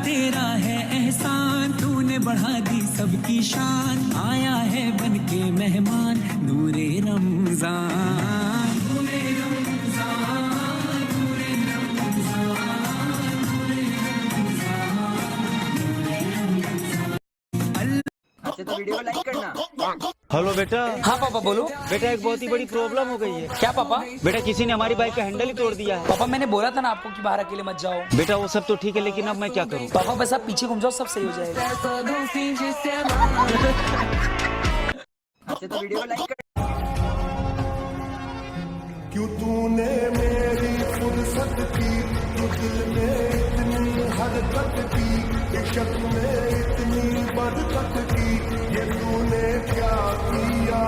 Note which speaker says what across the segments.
Speaker 1: तेरा है एहसान, तूने बढ़ा दी सबकी शान, आया है बनके मेहमान नूरे रमजान, नूरे रमजान, नूरे रमजान, नूरे रमजान।
Speaker 2: अच्छा तो वीडियो को लाइक करना।
Speaker 3: हेलो बेटा।
Speaker 4: हाँ पापा बोलो।
Speaker 3: बेटा एक बहुत ही बड़ी प्रॉब्लम हो गई है।
Speaker 4: क्या पापा?
Speaker 3: बेटा किसी ने हमारी बाइक का हैंडल ही तोड़ दिया है।
Speaker 4: पापा मैंने बोला था ना आपको कि बाहर अकेले मत जाओ।
Speaker 3: बेटा वो सब तो ठीक है लेकिन अब मैं क्या करूँ?
Speaker 4: पापा बस आप पीछे घूम जाओ, सब सही हो जाएगा।
Speaker 2: अच्छा तो वीडियो को लाइक करना।
Speaker 5: क्यों तूने मेरी फुर्सत की, तू दिल में इतनी हरकत की, इश्क में इतनी बरकत की, ये तूने क्या किया।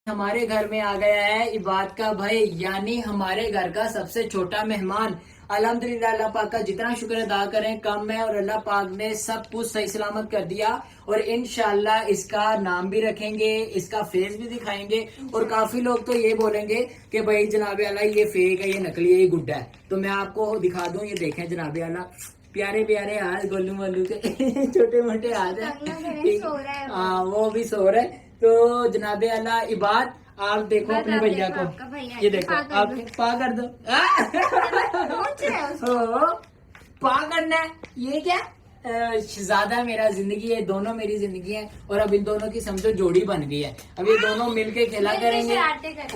Speaker 6: हमारे घर में आ गया है इबाद का भाई, यानी हमारे घर का सबसे छोटा मेहमान। अल्हम्दुलिल्लाह, अल्लाह पाक का जितना शुक्र अदा करें कम है, और अल्लाह पाक ने सब कुछ सही सलामत कर दिया। और इंशाल्लाह इसका नाम भी रखेंगे, इसका फेस भी दिखाएंगे। और काफी लोग तो ये बोलेंगे कि भाई जनाबे आला ये फेक है, ये नकली है, ये गुड्डा है। तो मैं आपको दिखा दूं, ये देखें जनाबे आला, प्यारे प्यारे हाथ गोलू मोलू के छोटे मोटे हाथ है। हाँ वो भी सो रहा है। तो जनाबे अल्लाह इबाद, आप देखो अपने भैया को, ये देखो आप पा कर दो। पा करना है, ये क्या शहजादा मेरा जिंदगी है, दोनों मेरी जिंदगी है। और अब इन दोनों की समझो जोड़ी बन गई है। अब ये दोनों मिलके खेला करेंगे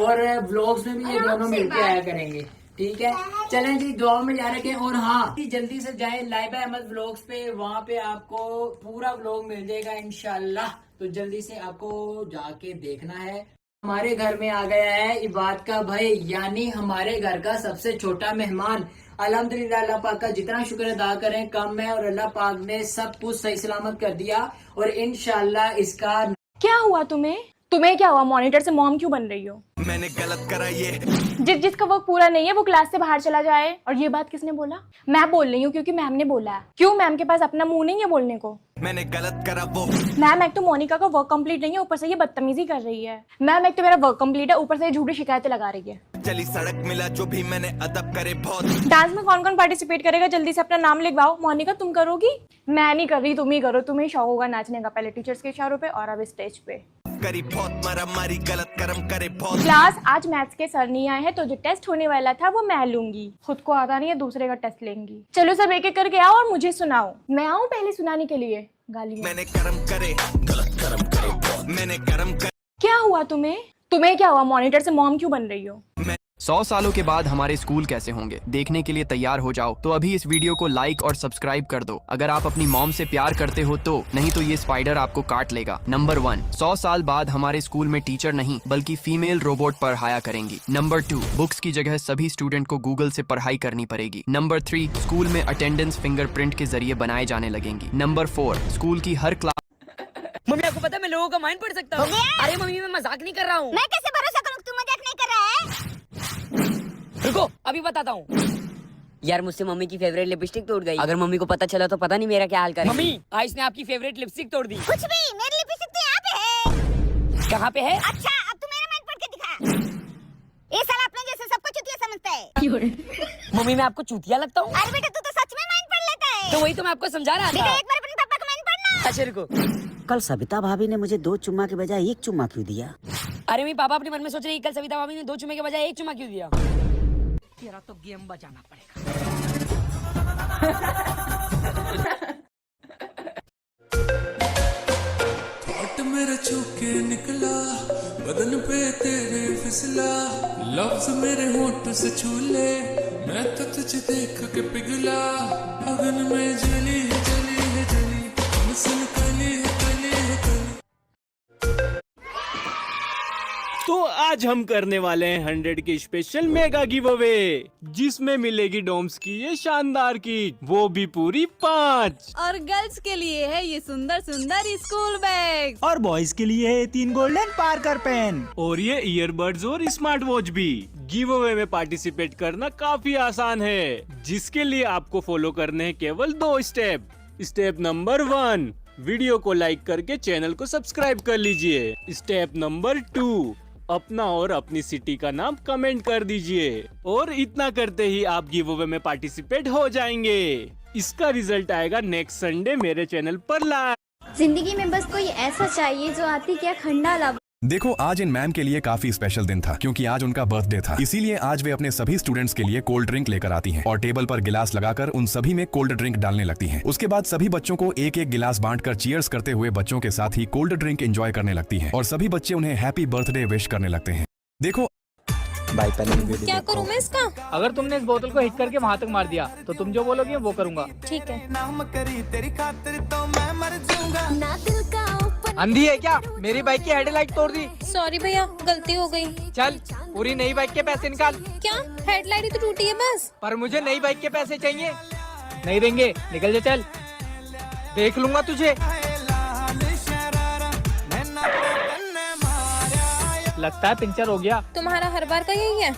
Speaker 6: और व्लॉग्स में भी ये दोनों मिलके आया करेंगे। ठीक है, चलें जी, दुआ में जा रखे। और हाँ, जल्दी से जाए लाइबा अहमद व्लॉग्स पे, वहाँ पे आपको पूरा व्लॉग मिल जाएगा इंशाल्लाह। तो जल्दी से आपको जाके देखना है। हमारे घर में आ गया है इबाद का भाई, यानी हमारे घर का सबसे छोटा मेहमान। अल्हम्दुलिल्लाह, अल्लाह पाक का जितना शुक्र अदा करें कम है, और अल्लाह पाक ने सब कुछ सही सलामत कर दिया। और इंशाल्लाह इसका
Speaker 7: क्या हुआ तुम्हें क्या हुआ? मॉनिटर से मॉम क्यों बन रही हो?
Speaker 5: मैंने गलत करा ये।
Speaker 7: जिसका वर्क पूरा नहीं है वो क्लास से बाहर चला जाए। और ये बात किसने बोला? मैं बोल रही हूँ क्योंकि मैम ने बोला है। क्यों, मैम के पास अपना मुंह नहीं है बोलने को?
Speaker 5: मैंने गलत करा वो।
Speaker 7: मैम एक तो मोनिका का वर्क कंप्लीट नहीं है, ऊपर से ये बदतमीजी कर रही है। मैम एक तो मेरा वर्क कंप्लीट है, ऊपर से झूठी शिकायतें लगा रही है।
Speaker 5: चली सड़क मिला जो भी मैंने अदब करे बहुत।
Speaker 7: डांस में कौन कौन पार्टिसिपेट करेगा? जल्दी से अपना नाम लिखवाओ। मोनिका तुम करोगी? मैं नहीं कर रही, तुम ही करो, तुम्हें शौक होगा नाचने का। पहले टीचर्स के इशारों पे और अब स्टेज पे।
Speaker 5: करी बहुत मारा मारी, गलत कर्म करे बहुत।
Speaker 7: क्लास आज मैथ्स के सर नहीं आए हैं, तो जो टेस्ट होने वाला था वो मैं लूंगी। खुद को आता नहीं है, दूसरे का टेस्ट लेंगी। चलो सब एक एक करके आओ और मुझे सुनाओ। मैं आऊँ पहले सुनाने के लिए? गाली
Speaker 5: मैंने कर्म करे, गलत कर्म करे बहुत। मैंने कर्म करे।
Speaker 7: क्या हुआ तुम्हें क्या हुआ? मॉनिटर से मॉम क्यों बन रही हो?
Speaker 8: 100 सालों के बाद हमारे स्कूल कैसे होंगे देखने के लिए तैयार हो जाओ तो अभी इस वीडियो को लाइक और सब्सक्राइब कर दो अगर आप अपनी मॉम से प्यार करते हो तो, नहीं तो ये स्पाइडर आपको काट लेगा। नंबर 1, 100 साल बाद हमारे स्कूल में टीचर नहीं बल्कि फीमेल रोबोट पढ़ाया करेंगी। नंबर 2, बुक्स की जगह सभी स्टूडेंट को गूगल से पढ़ाई करनी पड़ेगी। नंबर 3, स्कूल में अटेंडेंस फिंगरप्रिंट के जरिए बनाए जाने लगेंगी। नंबर 4, स्कूल की हर क्लास।
Speaker 4: मम्मी आपको पता है मैं लोगों का माइंड पढ़ सकता हूँ। अरे मम्मी मैं मजाक नहीं कर रहा हूँ।
Speaker 9: मैं कैसे भरोसा करूँ तू मजाक नहीं कर रहा है?
Speaker 4: रुको अभी बताता हूँ। यार मुझसे मम्मी की फेवरेट लिपस्टिक तोड़ गई। अगर मम्मी को पता चला तो पता नहीं मेरा क्या हाल करेगी। मम्मी आयुष ने आपकी फेवरेट लिपस्टिक तोड़ दी।
Speaker 9: कुछ भी, मेरी लिपस्टिक तो यहाँ पे है।
Speaker 4: कहाँ पे है?
Speaker 9: अच्छा अब तू मेरा माइंड पढ़ के दिखा। ये साला अपने जैसे सबको चुतिया समझता है।
Speaker 4: मम्मी मैं आपको चूतिया लगता हूँ?
Speaker 9: अरे बेटा तू तो सच में माइंड पढ़ लेता है।
Speaker 4: तो वही तो मैं आपको समझा रहा
Speaker 9: बेटा
Speaker 4: था।
Speaker 9: एक बार अपने पापा का माइंड पढ़ना।
Speaker 4: अच्छा रुको।
Speaker 2: कल सविता भाभी ने मुझे 2 चुम्मा के बजाय 1 चुम्मा क्यों दिया?
Speaker 4: अरे मेरे पापा अपने मन में सोच रहे कल सविता भाभी ने 2 चुम्मे के बजाय 1 चुम्मा क्यों दिया। तेरा तो गेम बजाना पड़ेगा।
Speaker 1: हट मेरे छूके निकला, बदन पे तेरे फिसला, लफ्ज मेरे होंठ से छूले, मैं तो तुझे देख के पिघला। अगन में जली है जली है जली, मुझसे कली है कली है कली।
Speaker 3: तो आज हम करने वाले हैं 100 की स्पेशल मेगा गिव अवे, जिसमें मिलेगी डोम्स की ये शानदार किट, वो भी पूरी 5।
Speaker 10: और गर्ल्स के लिए है ये सुंदर सुंदर स्कूल बैग।
Speaker 11: और बॉयज के लिए है 3 गोल्डन पार्कर पेन।
Speaker 3: और ये ईयरबड्स और स्मार्ट वॉच भी, गिव अवे में पार्टिसिपेट करना काफी आसान है, जिसके लिए आपको फॉलो करने हैं केवल 2 स्टेप। स्टेप नंबर 1, वीडियो को लाइक करके चैनल को सब्सक्राइब कर लीजिए। स्टेप नंबर 2, अपना और अपनी सिटी का नाम कमेंट कर दीजिए। और इतना करते ही आप गिव अवे में पार्टिसिपेट हो जाएंगे। इसका रिजल्ट आएगा नेक्स्ट संडे मेरे चैनल पर लाइव।
Speaker 7: जिंदगी में बस कोई ऐसा चाहिए जो आती क्या खंडा ला।
Speaker 5: देखो, आज इन मैम के लिए काफी स्पेशल दिन था, क्योंकि आज उनका बर्थडे था। इसीलिए आज वे अपने सभी स्टूडेंट्स के लिए कोल्ड ड्रिंक लेकर आती हैं और टेबल पर गिलास लगाकर उन सभी में कोल्ड ड्रिंक डालने लगती हैं। उसके बाद सभी बच्चों को एक एक गिलास बांटकर चीयर्स करते हुए बच्चों के साथ ही कोल्ड ड्रिंक एंजॉय करने लगती हैं और सभी बच्चे उन्हें हैप्पी बर्थडे विश करने लगते हैं। देखो,
Speaker 10: क्या करूँ मैं इसका?
Speaker 6: अगर तुमने इस बोतल को हिट करके वहाँ तक मार दिया तो तुम जो बोलोगे वो करूँगा।
Speaker 10: ठीक है।
Speaker 6: अंधी है क्या? मेरी बाइक की हेडलाइट तोड़ दी।
Speaker 10: सॉरी भैया, गलती हो गई।
Speaker 6: चल, पूरी नई बाइक के पैसे निकाल।
Speaker 10: क्या? हेडलाइट ही तो टूटी है बस।
Speaker 6: पर मुझे नई बाइक के पैसे चाहिए। नहीं देंगे, निकल जा। चल, देख लूंगा तुझे। लगता है पंचर हो गया।
Speaker 10: तुम्हारा हर बार का यही है।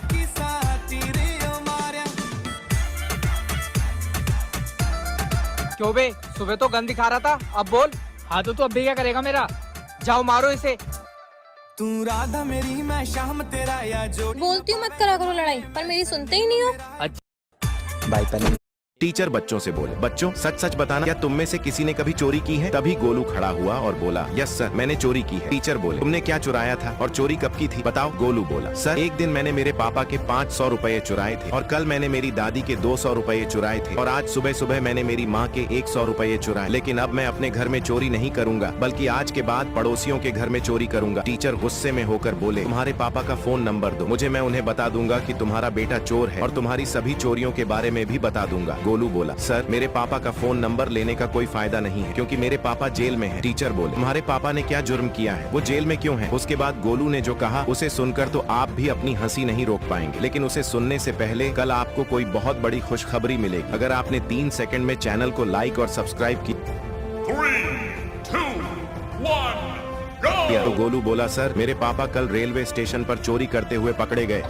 Speaker 6: क्यों बे, सुबह तो गन दिखा रहा था, अब बोल। हाँ तो तू अब भी क्या करेगा मेरा? जाओ मारो इसे।
Speaker 1: तू राधा मेरी मैं शाम तेरा या जो।
Speaker 10: बोलती हूँ मत करा करो लड़ाई, पर मेरी सुनते ही नहीं हो।
Speaker 11: टीचर बच्चों से बोले, बच्चों सच सच बताना, क्या तुम में से किसी ने कभी चोरी की है? तभी गोलू खड़ा हुआ और बोला, यस सर, मैंने चोरी की है। टीचर बोले, तुमने क्या चुराया था और चोरी कब की थी? बताओ। गोलू बोला, सर एक दिन मैंने मेरे पापा के 500 रुपए चुराए थे, और कल मैंने मेरी दादी के 200 रुपए चुराए थे, और आज सुबह सुबह मैंने मेरी माँ के 100 रुपए चुराए। लेकिन अब मैं अपने घर में चोरी नहीं करूंगा, बल्कि आज के बाद पड़ोसियों के घर में चोरी करूंगा। टीचर गुस्से में होकर बोले, तुम्हारे पापा का फोन नंबर दो, मुझे मैं उन्हें बता दूंगा कि तुम्हारा बेटा चोर है और तुम्हारी सभी चोरियों के बारे में भी बता दूंगा। गोलू बोला, सर मेरे पापा का फोन नंबर लेने का कोई फायदा नहीं है, क्योंकि मेरे पापा जेल में हैं। टीचर बोले, तुम्हारे पापा ने क्या जुर्म किया है? वो जेल में क्यों है? उसके बाद गोलू ने जो कहा उसे सुनकर तो आप भी अपनी हंसी नहीं रोक पाएंगे, लेकिन उसे सुनने से पहले कल आपको कोई बहुत बड़ी खुशखबरी मिलेगी। अगर आपने 3 सेकंड में चैनल को लाइक और सब्सक्राइब किया तो गोलू बोला, सर मेरे पापा कल रेलवे स्टेशन पर चोरी करते हुए पकड़े गए।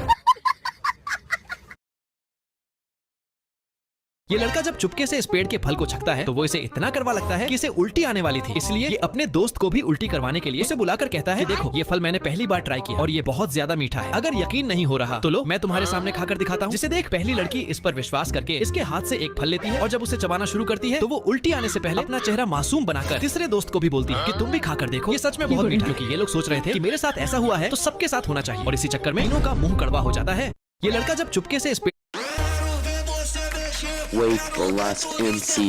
Speaker 12: ये लड़का जब चुपके से इस पेड़ के फल को छकता है तो वो इसे इतना करवा लगता है कि इसे उल्टी आने वाली थी। इसलिए ये अपने दोस्त को भी उल्टी करवाने के लिए उसे बुलाकर कहता है, देखो ये फल मैंने पहली बार ट्राई किया और ये बहुत ज्यादा मीठा है। अगर यकीन नहीं हो रहा तो लो मैं तुम्हारे सामने खाकर दिखाता हूँ। जिसे देख पहली लड़की इस पर विश्वास करके इसके हाथ से एक फल लेती है और जब उसे चबाना शुरू करती है तो वो उल्टी आने से पहले अपना चेहरा मासूम बनाकर तीसरे दोस्त को भी बोलती है कि तुम भी खाकर देखो, ये सच में बहुत मीठा। क्योंकि ये लोग सोच रहे थे कि मेरे साथ ऐसा हुआ है तो सबके साथ होना चाहिए, और इसी चक्कर में तीनों का मुंह कड़वा हो जाता है। ये लड़का जब चुपके से इस पेड़
Speaker 13: Wait for last MC.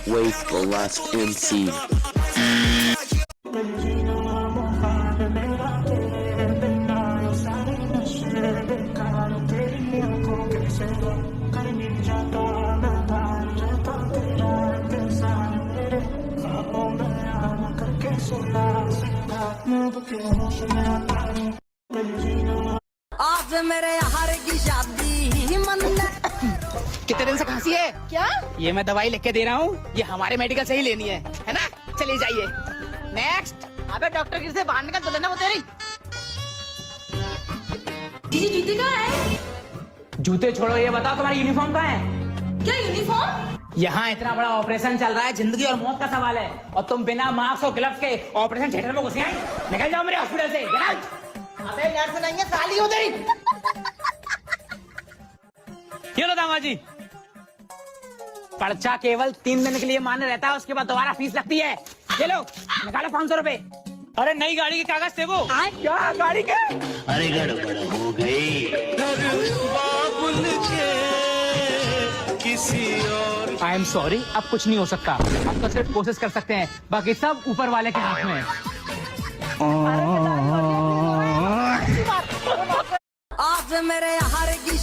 Speaker 13: Wait for last MC.
Speaker 4: आज मेरे यार की शादी मन्नत।
Speaker 6: कितने दिन से खांसी है?
Speaker 10: क्या?
Speaker 6: ये मैं दवाई लिख के दे रहा हूँ, ये हमारे मेडिकल से ही लेनी है ना? चलिए जाइए। नेक्स्ट। अबे डॉक्टर किसी से बाहर निकल, तो लेना वो तेरी।
Speaker 10: दीदी जूते कहाँ है?
Speaker 6: जूते छोड़ो, ये बताओ तुम्हारी यूनिफॉर्म कहाँ है?
Speaker 10: क्या यूनिफॉर्म?
Speaker 6: यहाँ इतना बड़ा ऑपरेशन चल रहा है, जिंदगी और मौत का सवाल है, और तुम बिना मास्क और ग्लव्स के ऑपरेशन थिएटर में घुसे हैं? निकल जाओ मेरे हॉस्पिटल से। अबे नर्स नहीं है, साली हो तेरी। ये लो दामाद जी, पर्चा केवल 3 दिन के लिए मान्य रहता है, उसके बाद दोबारा फीस लगती है। ये लो, निकालो 500 रुपए। अरे नई गाड़ी के कागज थे वो। क्या गाड़ी के?
Speaker 13: अरे गड़बड़ हो गई।
Speaker 6: आई एम सॉरी, अब कुछ नहीं हो सकता। अब तो सिर्फ कोशिश कर सकते हैं, बाकी सब ऊपर वाले के हाथ में है।
Speaker 4: आज मेरे यार की